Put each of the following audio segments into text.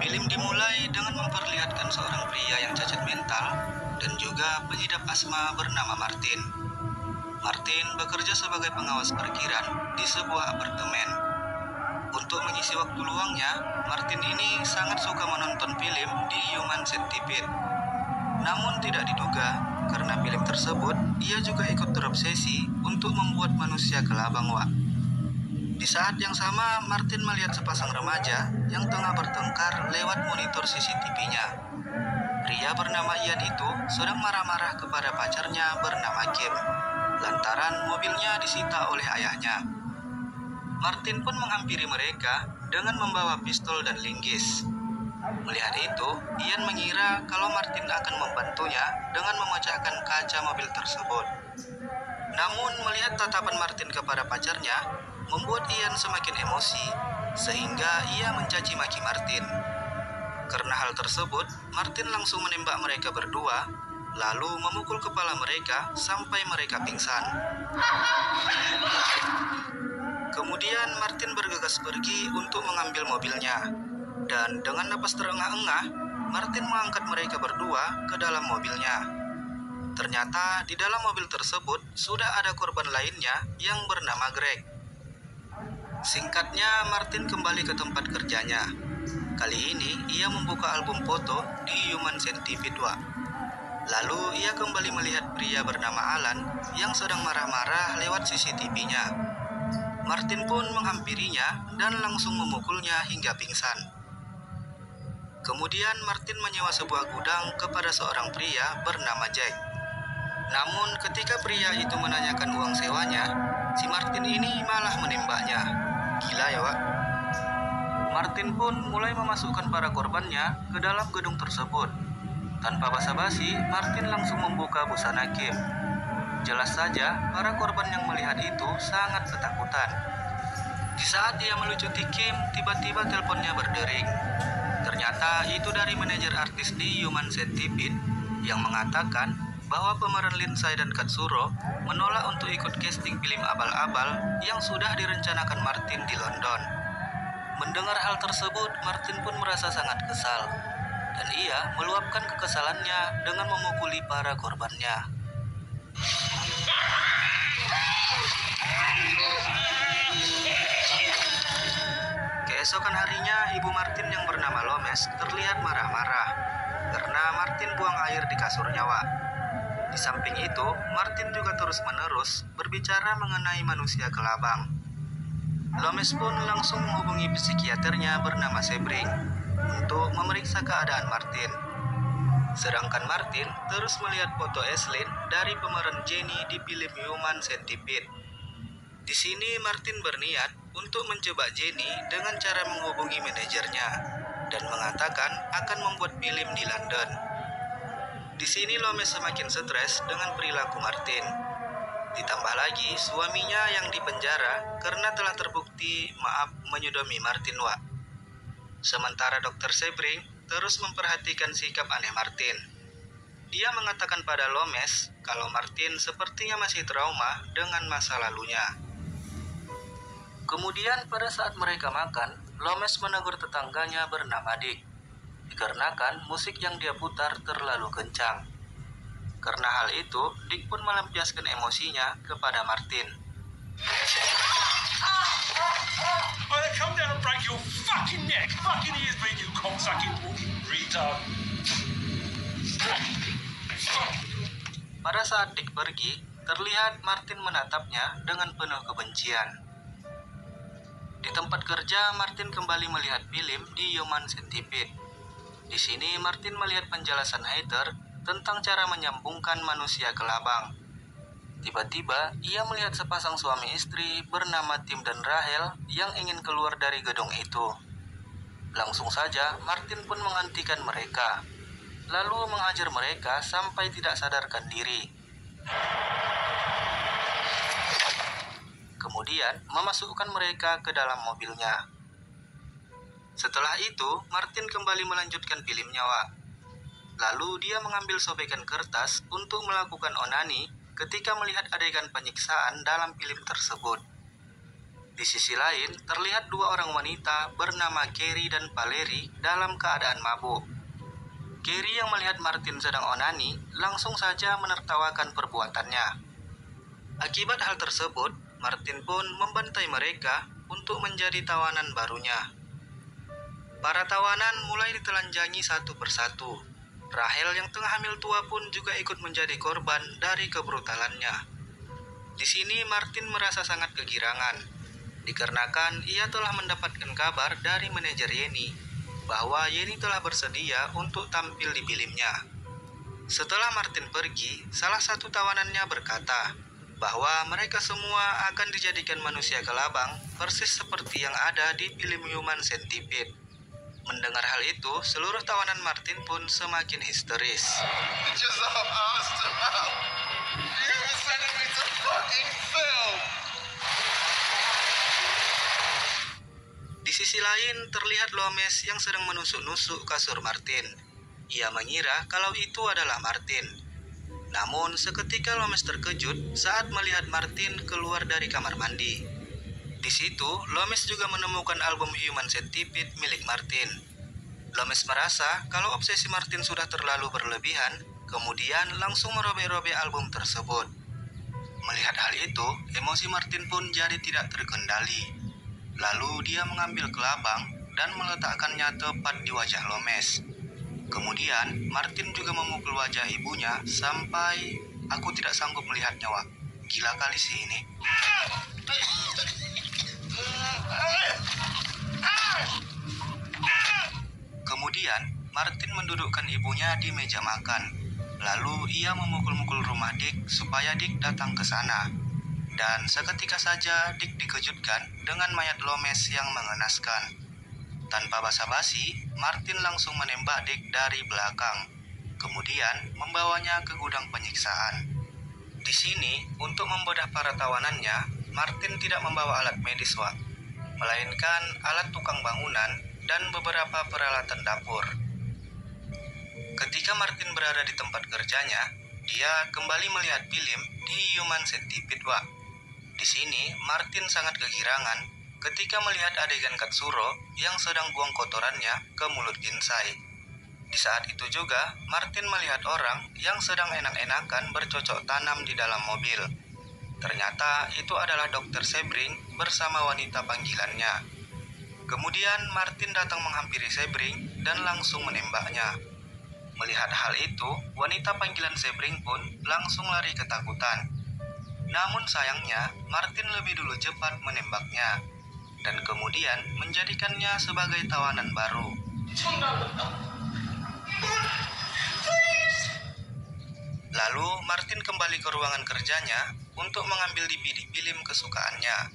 Film dimulai dengan memperlihatkan seorang pria yang cacat mental dan juga pengidap asma bernama Martin. Martin bekerja sebagai pengawas parkiran di sebuah apartemen. Untuk mengisi waktu luangnya, Martin ini sangat suka menonton film di Human Centipede. Namun tidak diduga, karena film tersebut, ia juga ikut terobsesi untuk membuat manusia kelabang, Wak. Di saat yang sama, Martin melihat sepasang remaja yang tengah bertengkar lewat monitor CCTV-nya. Pria bernama Ian itu sedang marah-marah kepada pacarnya bernama Kim, lantaran mobilnya disita oleh ayahnya. Martin pun menghampiri mereka dengan membawa pistol dan linggis. Melihat itu, Ian mengira kalau Martin akan membantunya dengan memecahkan kaca mobil tersebut. Namun, melihat tatapan Martin kepada pacarnya, membuat Ian semakin emosi, sehingga ia mencaci maki Martin. Karena hal tersebut, Martin langsung menembak mereka berdua, lalu memukul kepala mereka sampai mereka pingsan. Kemudian Martin bergegas pergi untuk mengambil mobilnya, dan dengan napas terengah-engah, Martin mengangkat mereka berdua ke dalam mobilnya. Ternyata di dalam mobil tersebut sudah ada korban lainnya yang bernama Greg. Singkatnya, Martin kembali ke tempat kerjanya. Kali ini, ia membuka album foto di Human Centipede 2. Lalu, ia kembali melihat pria bernama Alan yang sedang marah-marah lewat CCTV-nya. Martin pun menghampirinya dan langsung memukulnya hingga pingsan. Kemudian, Martin menyewa sebuah gudang kepada seorang pria bernama Jack. Namun, ketika pria itu menanyakan uang sewanya, si Martin ini malah menembaknya. Gila ya, Wak. Martin pun mulai memasukkan para korbannya ke dalam gedung tersebut. Tanpa basa-basi, Martin langsung membuka busana Kim. Jelas saja, para korban yang melihat itu sangat ketakutan. Di saat dia melucuti Kim, tiba-tiba teleponnya berdering. Ternyata itu dari manajer artis di Human Centipede yang mengatakan bahwa pemeran Lindsay dan Katsuro menolak untuk ikut casting film abal-abal yang sudah direncanakan Martin di London. Mendengar hal tersebut, Martin pun merasa sangat kesal, dan ia meluapkan kekesalannya dengan memukuli para korbannya. Keesokan harinya, ibu Martin yang bernama Lomes terlihat marah-marah karena Martin buang air di kasurnya, Wak. Di samping itu, Martin juga terus-menerus berbicara mengenai manusia kelabang. Lomes pun langsung menghubungi psikiaternya bernama Sebring untuk memeriksa keadaan Martin. Sedangkan Martin terus melihat foto Aislinn dari pemeran Jenny di film Human Centipede. Di sini Martin berniat untuk mencoba Jenny dengan cara menghubungi manajernya dan mengatakan akan membuat film di London. Di sini Lomes semakin stres dengan perilaku Martin. Ditambah lagi suaminya yang dipenjara karena telah terbukti menyodomi Martin, Wak. Sementara Dr. Sebring terus memperhatikan sikap aneh Martin. Dia mengatakan pada Lomes kalau Martin sepertinya masih trauma dengan masa lalunya. Kemudian pada saat mereka makan, Lomes menegur tetangganya bernama Dick, dikarenakan musik yang dia putar terlalu kencang. Karena hal itu, Dick pun melampiaskan emosinya kepada Martin. I'll come down and break your fucking neck. Fucking ears, mate, you cocksucking retard. Pada saat Dick pergi, terlihat Martin menatapnya dengan penuh kebencian. Di tempat kerja, Martin kembali melihat film di Human Centipede. Di sini, Martin melihat penjelasan Heather tentang cara menyambungkan manusia ke labang. Tiba-tiba, ia melihat sepasang suami istri bernama Tim dan Rachel yang ingin keluar dari gedung itu. Langsung saja, Martin pun menghentikan mereka, lalu menghajar mereka sampai tidak sadarkan diri. Kemudian, memasukkan mereka ke dalam mobilnya. Setelah itu, Martin kembali melanjutkan filmnya, Wak. Lalu dia mengambil sobekan kertas untuk melakukan onani ketika melihat adegan penyiksaan dalam film tersebut. Di sisi lain, terlihat dua orang wanita bernama Carrie dan Valerie dalam keadaan mabuk. Carrie yang melihat Martin sedang onani langsung saja menertawakan perbuatannya. Akibat hal tersebut, Martin pun membantai mereka untuk menjadi tawanan barunya. Para tawanan mulai ditelanjangi satu persatu. Rahel yang tengah hamil tua pun juga ikut menjadi korban dari kebrutalannya. Di sini Martin merasa sangat kegirangan, dikarenakan ia telah mendapatkan kabar dari manajer Yeni bahwa Yeni telah bersedia untuk tampil di filmnya. Setelah Martin pergi, salah satu tawanannya berkata bahwa mereka semua akan dijadikan manusia kelabang persis seperti yang ada di film Human Centipede. Mendengar hal itu, seluruh tawanan Martin pun semakin histeris. Di sisi lain, terlihat Lomes yang sedang menusuk-nusuk kasur Martin. Ia mengira kalau itu adalah Martin. Namun, seketika Lomes terkejut saat melihat Martin keluar dari kamar mandi. Di situ, Lomes juga menemukan album Human Centipede milik Martin. Lomes merasa kalau obsesi Martin sudah terlalu berlebihan, kemudian langsung merobek-robek album tersebut. Melihat hal itu, emosi Martin pun jadi tidak terkendali. Lalu dia mengambil kelabang dan meletakkannya tepat di wajah Lomes. Kemudian, Martin juga memukul wajah ibunya sampai aku tidak sanggup melihatnya, Wak. Gila kali sih ini. Kemudian, Martin mendudukkan ibunya di meja makan. Lalu ia memukul-mukul rumah Dick supaya Dick datang ke sana. Dan seketika saja Dick dikejutkan dengan mayat Lomes yang mengenaskan. Tanpa basa-basi, Martin langsung menembak Dick dari belakang. Kemudian membawanya ke gudang penyiksaan. Di sini, untuk membedah para tawanannya, Martin tidak membawa alat medis, Wak, melainkan alat tukang bangunan dan beberapa peralatan dapur. Ketika Martin berada di tempat kerjanya, dia kembali melihat film di Human Centipede, Wak. Di sini, Martin sangat kegirangan ketika melihat adegan Katsuro yang sedang buang kotorannya ke mulut Insai. Di saat itu juga, Martin melihat orang yang sedang enak-enakan bercocok tanam di dalam mobil. Ternyata itu adalah Dr. Sebring bersama wanita panggilannya. Kemudian Martin datang menghampiri Sebring dan langsung menembaknya. Melihat hal itu, wanita panggilan Sebring pun langsung lari ketakutan. Namun sayangnya, Martin lebih dulu cepat menembaknya, dan kemudian menjadikannya sebagai tawanan baru. Lalu Martin kembali ke ruangan kerjanya untuk mengambil DVD film kesukaannya.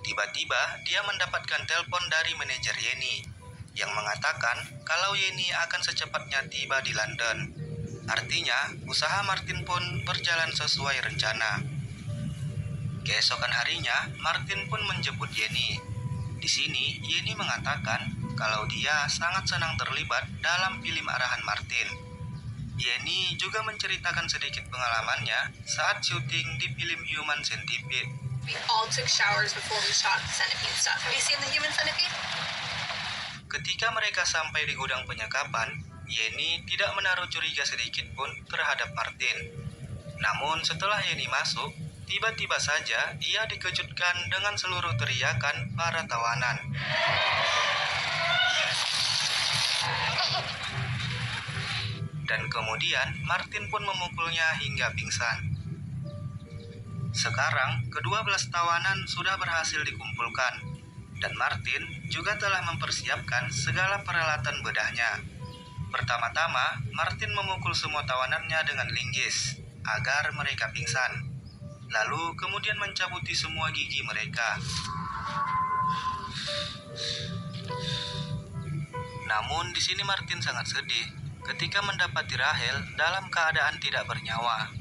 Tiba-tiba dia mendapatkan telepon dari manajer Yeni yang mengatakan kalau Yeni akan secepatnya tiba di London. Artinya, usaha Martin pun berjalan sesuai rencana. Keesokan harinya, Martin pun menjemput Yeni. Di sini, Yeni mengatakan kalau dia sangat senang terlibat dalam film arahan Martin. Yeni juga menceritakan sedikit pengalamannya saat syuting di film Human Centipede. We all took showers before we shot the centipede stuff. Have you seen the Human Centipede? Ketika mereka sampai di gudang penyekapan, Yeni tidak menaruh curiga sedikit pun terhadap Martin. Namun setelah Yeni masuk, tiba-tiba saja ia dikejutkan dengan seluruh teriakan para tawanan. Dan kemudian Martin pun memukulnya hingga pingsan. Sekarang, kedua belas tawanan sudah berhasil dikumpulkan, dan Martin juga telah mempersiapkan segala peralatan bedahnya. Pertama-tama, Martin memukul semua tawanannya dengan linggis, agar mereka pingsan. Lalu kemudian mencabuti semua gigi mereka. Namun di sini Martin sangat sedih ketika mendapati Rahel dalam keadaan tidak bernyawa.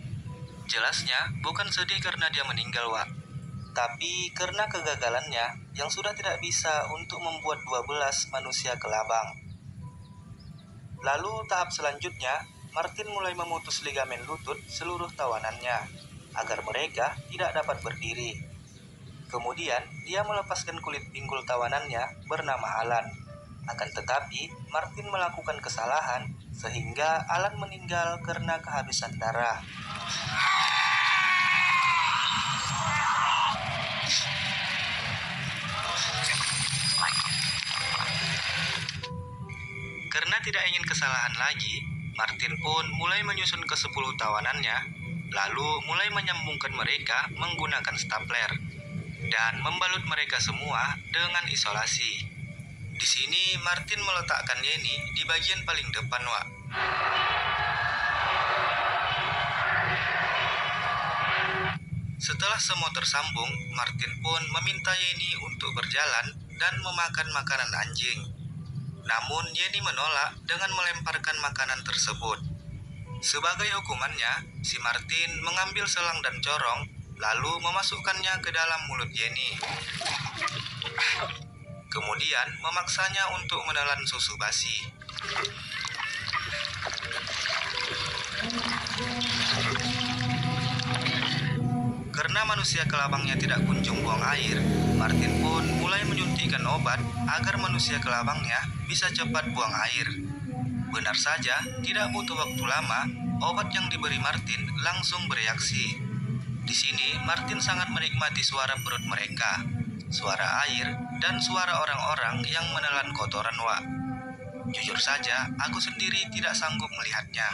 Jelasnya bukan sedih karena dia meninggal, Wak, tapi karena kegagalannya yang sudah tidak bisa untuk membuat 12 manusia kelabang. Lalu tahap selanjutnya, Martin mulai memutus ligamen lutut seluruh tawanannya agar mereka tidak dapat berdiri. Kemudian, dia melepaskan kulit pinggul tawanannya bernama Alan. Akan tetapi, Martin melakukan kesalahan sehingga Alan meninggal karena kehabisan darah. Karena tidak ingin kesalahan lagi, Martin pun mulai menyusun ke 10 tawanannya, lalu mulai menyambungkan mereka menggunakan stapler dan membalut mereka semua dengan isolasi. Di sini Martin meletakkan Yenny di bagian paling depan, Wak. Setelah semua tersambung, Martin pun meminta Yenny untuk berjalan dan memakan makanan anjing. Namun Yenny menolak dengan melemparkan makanan tersebut. Sebagai hukumannya, si Martin mengambil selang dan corong, lalu memasukkannya ke dalam mulut Yenny. Kemudian memaksanya untuk menelan susu basi. Karena manusia kelabangnya tidak kunjung buang air, Martin pun mulai menyuntikkan obat agar manusia kelabangnya bisa cepat buang air. Benar saja, tidak butuh waktu lama, obat yang diberi Martin langsung bereaksi. Di sini, Martin sangat menikmati suara perut mereka, suara air, dan suara orang-orang yang menelan kotoran, Wak. Jujur saja, aku sendiri tidak sanggup melihatnya.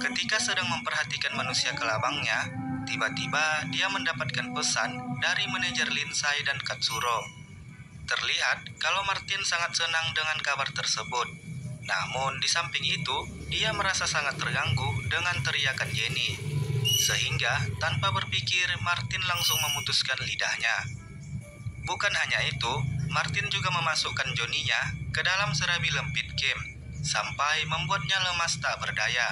Ketika sedang memperhatikan manusia kelabangnya, tiba-tiba dia mendapatkan pesan dari manajer Lindsay dan Katsuro. Terlihat kalau Martin sangat senang dengan kabar tersebut. Namun di samping itu, dia merasa sangat terganggu dengan teriakan Yenny. Sehingga tanpa berpikir, Martin langsung memutuskan lidahnya. Bukan hanya itu, Martin juga memasukkan Johnny-nya ke dalam serabi lempit game, sampai membuatnya lemas tak berdaya.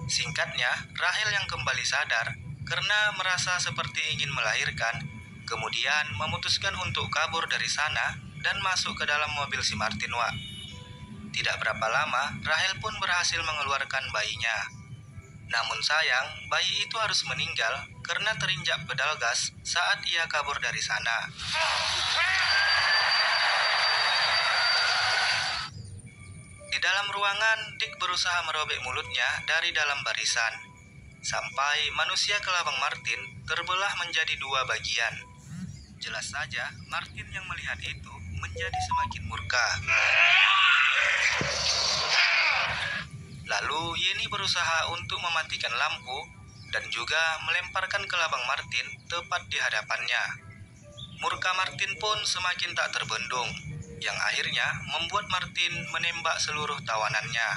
Singkatnya, Rahel yang kembali sadar karena merasa seperti ingin melahirkan, kemudian memutuskan untuk kabur dari sana dan masuk ke dalam mobil si Martin, Wak. Tidak berapa lama, Rahel pun berhasil mengeluarkan bayinya. Namun sayang, bayi itu harus meninggal karena terinjak pedal gas saat ia kabur dari sana. Di dalam ruangan, Dick berusaha merobek mulutnya dari dalam barisan, sampai manusia kelabang Martin terbelah menjadi 2 bagian. Jelas saja, Martin yang melihat itu menjadi semakin murka. Lalu Yenny berusaha untuk mematikan lampu dan juga melemparkan kelabang Martin tepat di hadapannya. Murka Martin pun semakin tak terbendung, yang akhirnya membuat Martin menembak seluruh tawanannya.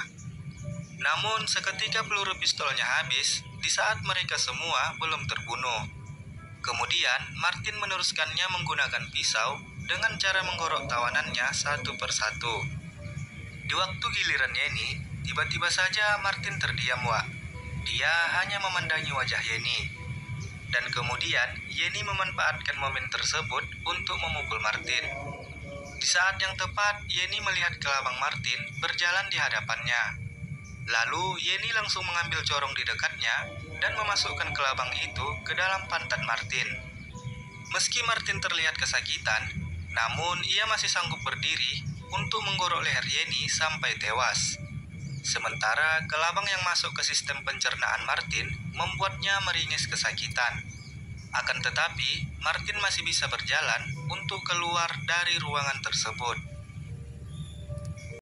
Namun seketika peluru pistolnya habis di saat mereka semua belum terbunuh. Kemudian Martin meneruskannya menggunakan pisau dengan cara menggorok tawanannya satu persatu. Di waktu giliran Yenny, tiba-tiba saja Martin terdiam, Wak. Dia hanya memandangi wajah Yenny. Dan kemudian Yenny memanfaatkan momen tersebut untuk memukul Martin. Di saat yang tepat, Yenny melihat kelabang Martin berjalan di hadapannya. Lalu Yenny langsung mengambil corong di dekatnya dan memasukkan kelabang itu ke dalam pantat Martin. Meski Martin terlihat kesakitan, namun ia masih sanggup berdiri untuk menggorok leher Yenny sampai tewas. Sementara kelabang yang masuk ke sistem pencernaan Martin membuatnya meringis kesakitan. Akan tetapi, Martin masih bisa berjalan untuk keluar dari ruangan tersebut.